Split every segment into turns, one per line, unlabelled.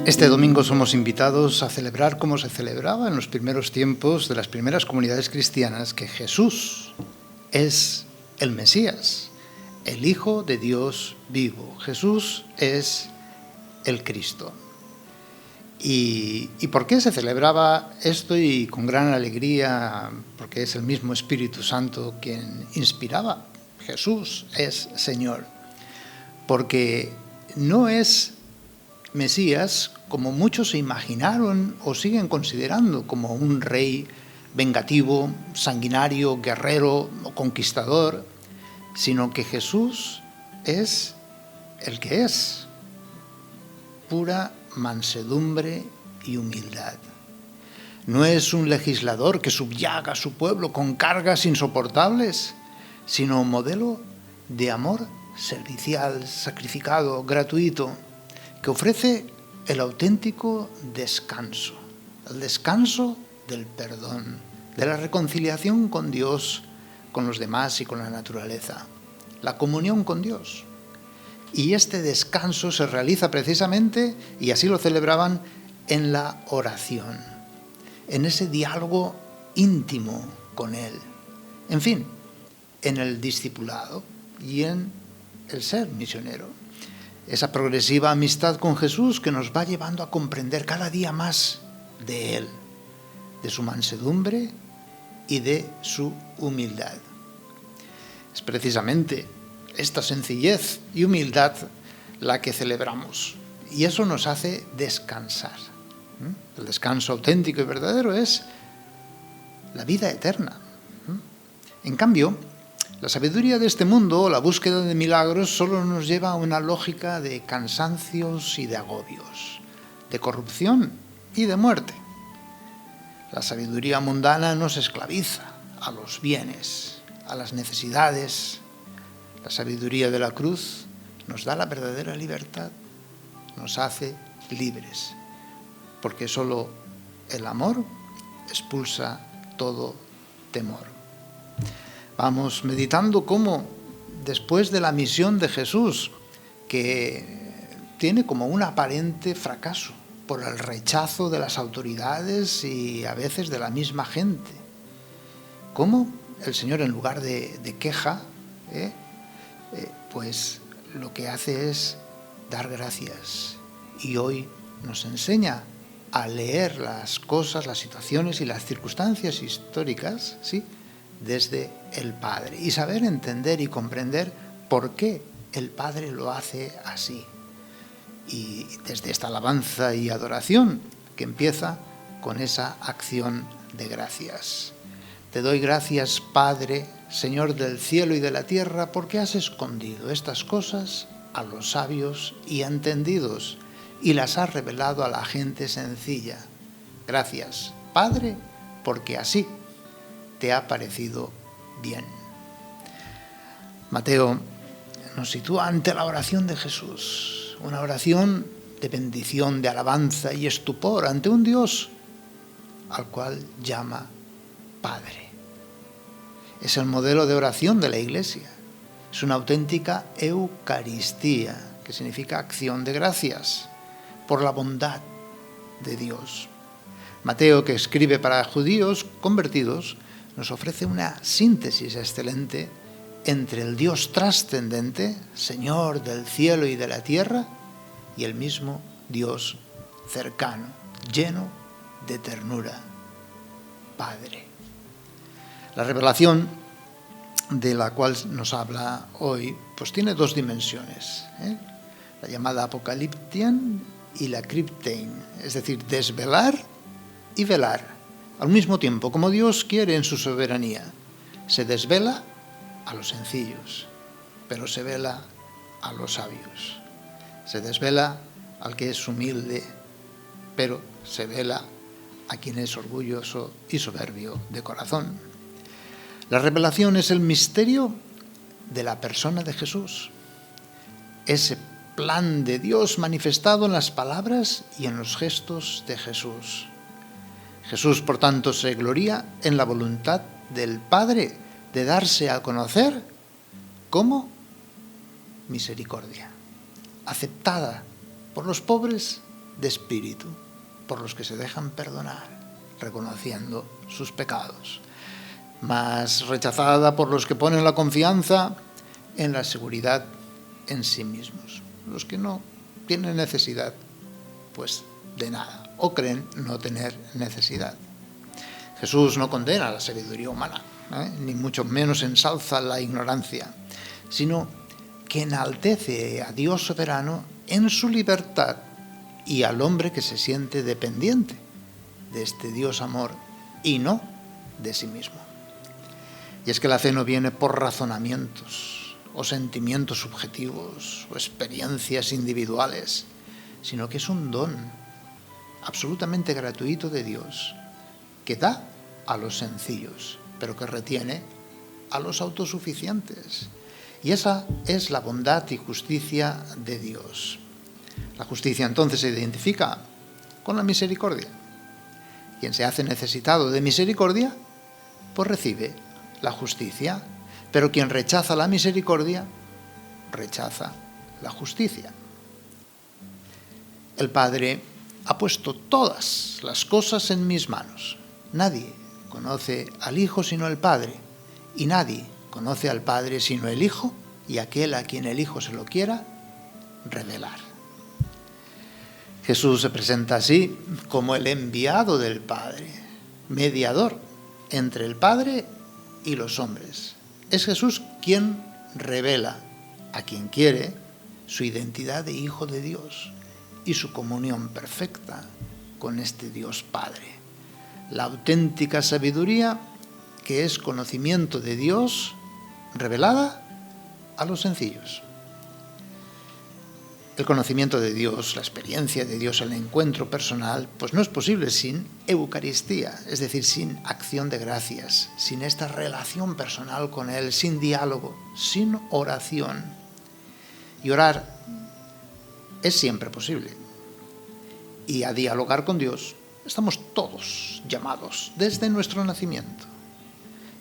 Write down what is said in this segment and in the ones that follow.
Este domingo somos invitados a celebrar como se celebraba en los primeros tiempos de las primeras comunidades cristianas, que Jesús es el Mesías, el Hijo de Dios vivo. Jesús es el Cristo. ¿Y por qué se celebraba esto? Y con gran alegría, porque es el mismo Espíritu Santo quien inspiraba. Jesús es Señor. Porque no es Mesías como muchos se imaginaron o siguen considerando, como un rey vengativo, sanguinario, guerrero o conquistador, sino que Jesús es el que es, pura mansedumbre y humildad. No es un legislador que subyaga a su pueblo con cargas insoportables, sino un modelo de amor servicial, sacrificado, gratuito, que ofrece el auténtico descanso, el descanso del perdón, de la reconciliación con Dios, con los demás y con la naturaleza, la comunión con Dios. Y este descanso se realiza precisamente, y así lo celebraban, en la oración, en ese diálogo íntimo con Él, en fin, en el discipulado y en el ser misionero. Esa progresiva amistad con Jesús que nos va llevando a comprender cada día más de Él, de su mansedumbre y de su humildad. Es precisamente esta sencillez y humildad la que celebramos, y eso nos hace descansar. El descanso auténtico y verdadero es la vida eterna. En cambio, la sabiduría de este mundo, la búsqueda de milagros, solo nos lleva a una lógica de cansancios y de agobios, de corrupción y de muerte. La sabiduría mundana nos esclaviza a los bienes, a las necesidades. La sabiduría de la cruz nos da la verdadera libertad, nos hace libres, porque solo el amor expulsa todo temor. Vamos meditando cómo, después de la misión de Jesús, que tiene como un aparente fracaso por el rechazo de las autoridades y a veces de la misma gente, cómo el Señor, en lugar de queja, pues lo que hace es dar gracias. Y hoy nos enseña a leer las cosas, las situaciones y las circunstancias históricas, ¿sí?, desde el Padre, y saber entender y comprender por qué el Padre lo hace así. Y desde esta alabanza y adoración que empieza con esa acción de gracias. Te doy gracias, Padre, Señor del cielo y de la tierra, porque has escondido estas cosas a los sabios y entendidos y las has revelado a la gente sencilla. Gracias, Padre, porque así te ha parecido bien. Mateo nos sitúa ante la oración de Jesús, una oración de bendición, de alabanza y estupor ante un Dios al cual llama Padre. Es el modelo de oración de la Iglesia. Es una auténtica Eucaristía, que significa acción de gracias por la bondad de Dios. Mateo, que escribe para judíos convertidos, nos ofrece una síntesis excelente entre el Dios trascendente, Señor del cielo y de la tierra, y el mismo Dios cercano, lleno de ternura, Padre. La revelación de la cual nos habla hoy, pues tiene dos dimensiones, la llamada apocaliptian y la cryptein, es decir, desvelar y velar. Al mismo tiempo, como Dios quiere en su soberanía, se desvela a los sencillos, pero se vela a los sabios. Se desvela al que es humilde, pero se vela a quien es orgulloso y soberbio de corazón. La revelación es el misterio de la persona de Jesús, ese plan de Dios manifestado en las palabras y en los gestos de Jesús. Jesús, por tanto, se gloría en la voluntad del Padre de darse a conocer como misericordia, aceptada por los pobres de espíritu por los que se dejan perdonar, reconociendo sus pecados, más rechazada por los que ponen la confianza en la seguridad en sí mismos, los que no tienen necesidad, pues, de nada, o creen no tener necesidad. Jesús no condena la sabiduría humana, ni mucho menos ensalza la ignorancia, sino que enaltece a Dios soberano en su libertad y al hombre que se siente dependiente de este Dios amor y no de sí mismo. Y es que la fe no viene por razonamientos o sentimientos subjetivos o experiencias individuales, sino que es un don absolutamente gratuito de Dios que da a los sencillos, pero que retiene a los autosuficientes. Y esa es la bondad y justicia de Dios. La justicia entonces se identifica con la misericordia. Quien se hace necesitado de misericordia, pues recibe la justicia. Pero quien rechaza la misericordia, rechaza la justicia. El Padre ha puesto todas las cosas en mis manos. Nadie conoce al Hijo sino el Padre, y nadie conoce al Padre sino el Hijo y aquel a quien el Hijo se lo quiera revelar. Jesús se presenta así como el enviado del Padre, mediador entre el Padre y los hombres. Es Jesús quien revela a quien quiere su identidad de Hijo de Dios y su comunión perfecta con este Dios Padre. La auténtica sabiduría, que es conocimiento de Dios revelada a los sencillos. El conocimiento de Dios, la experiencia de Dios, el encuentro personal, pues no es posible sin Eucaristía, es decir, sin acción de gracias, sin esta relación personal con Él, sin diálogo, sin oración. Y orar es siempre posible. Y a dialogar con Dios estamos todos llamados desde nuestro nacimiento.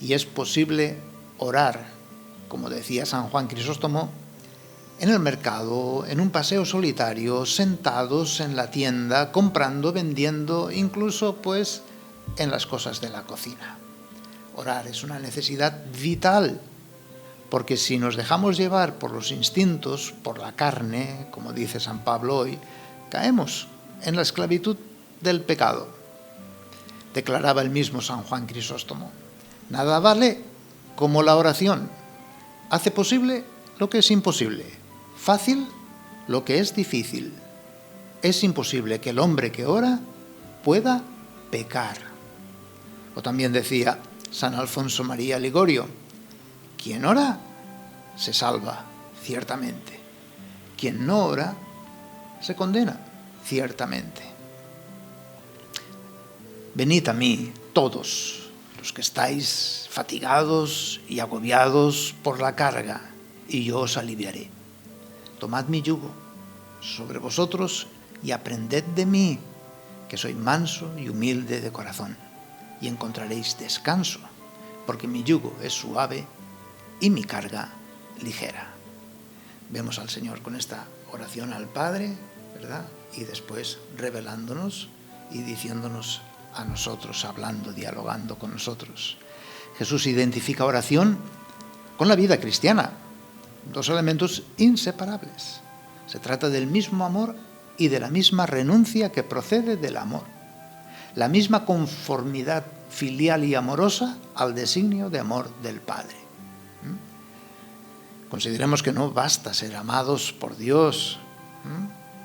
Y es posible orar, como decía San Juan Crisóstomo, en el mercado, en un paseo solitario, sentados en la tienda, comprando, vendiendo, incluso pues en las cosas de la cocina. Orar es una necesidad vital, porque si nos dejamos llevar por los instintos, por la carne, como dice San Pablo hoy, caemos en la esclavitud del pecado. Declaraba el mismo San Juan Crisóstomo: nada vale como la oración. Hace posible lo que es imposible, fácil lo que es difícil. Es imposible que el hombre que ora pueda pecar. O también decía San Alfonso María Ligorio: quien ora se salva, ciertamente. Quien no ora se condena, ciertamente. Venid a mí, todos los que estáis fatigados y agobiados por la carga, y yo os aliviaré. Tomad mi yugo sobre vosotros y aprended de mí, que soy manso y humilde de corazón, y encontraréis descanso, porque mi yugo es suave y mi carga ligera. Vemos al Señor con esta oración al Padre, ¿verdad? Y después revelándonos y diciéndonos a nosotros, hablando, dialogando con nosotros. Jesús identifica oración con la vida cristiana, dos elementos inseparables. Se trata del mismo amor y de la misma renuncia que procede del amor, la misma conformidad filial y amorosa al designio de amor del Padre. Consideremos que no basta ser amados por Dios,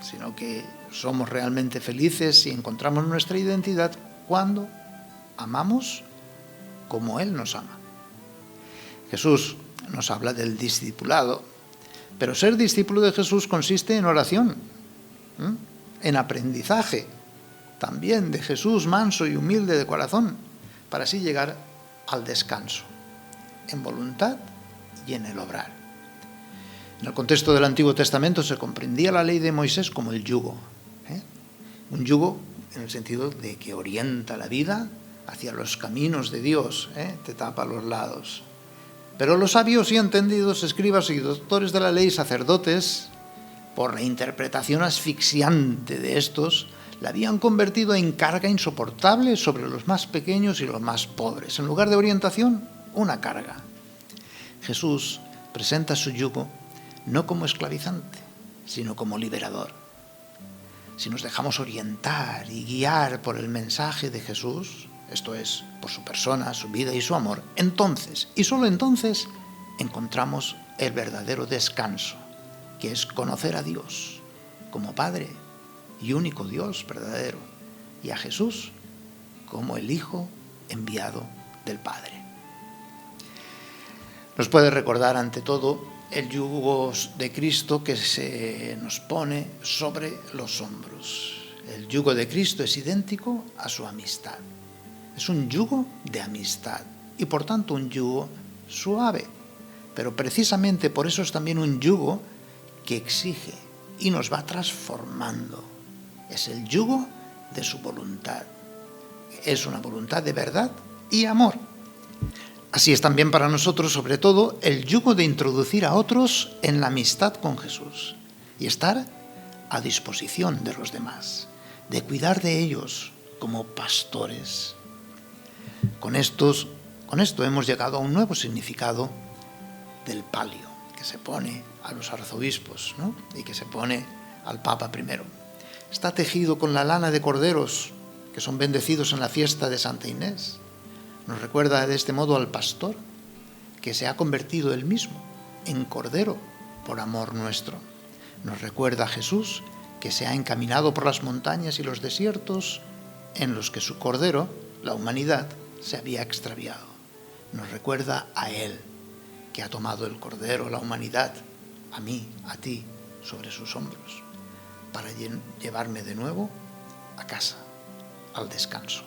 sino que somos realmente felices y encontramos nuestra identidad cuando amamos como Él nos ama. Jesús nos habla del discipulado, pero ser discípulo de Jesús consiste en oración, en aprendizaje también de Jesús manso y humilde de corazón, para así llegar al descanso, en voluntad y en el obrar. En el contexto del Antiguo Testamento se comprendía la ley de Moisés como el yugo, un yugo en el sentido de que orienta la vida hacia los caminos de Dios, te tapa los lados. Pero los sabios y entendidos, escribas y doctores de la ley, sacerdotes, por la interpretación asfixiante de estos, la habían convertido en carga insoportable sobre los más pequeños y los más pobres. En lugar de orientación, una carga. Jesús presenta su yugo no como esclavizante, sino como liberador. Si nos dejamos orientar y guiar por el mensaje de Jesús, esto es, por su persona, su vida y su amor, entonces, y solo entonces, encontramos el verdadero descanso, que es conocer a Dios como Padre y único Dios verdadero, y a Jesús como el Hijo enviado del Padre. Nos puede recordar, ante todo, el yugo de Cristo que se nos pone sobre los hombros. El yugo de Cristo es idéntico a su amistad. Es un yugo de amistad y, por tanto, un yugo suave. Pero precisamente por eso es también un yugo que exige y nos va transformando. Es el yugo de su voluntad. Es una voluntad de verdad y amor. Así es también para nosotros, sobre todo, el yugo de introducir a otros en la amistad con Jesús y estar a disposición de los demás, de cuidar de ellos como pastores. Con esto hemos llegado a un nuevo significado del palio, que se pone a los arzobispos, ¿no? Y que se pone al Papa primero. Está tejido con la lana de corderos que son bendecidos en la fiesta de Santa Inés. Nos recuerda de este modo al pastor, que se ha convertido él mismo en cordero por amor nuestro. Nos recuerda a Jesús, que se ha encaminado por las montañas y los desiertos en los que su cordero, la humanidad, se había extraviado. Nos recuerda a Él, que ha tomado el cordero, la humanidad, a mí, a ti, sobre sus hombros, para llevarme de nuevo a casa, al descanso.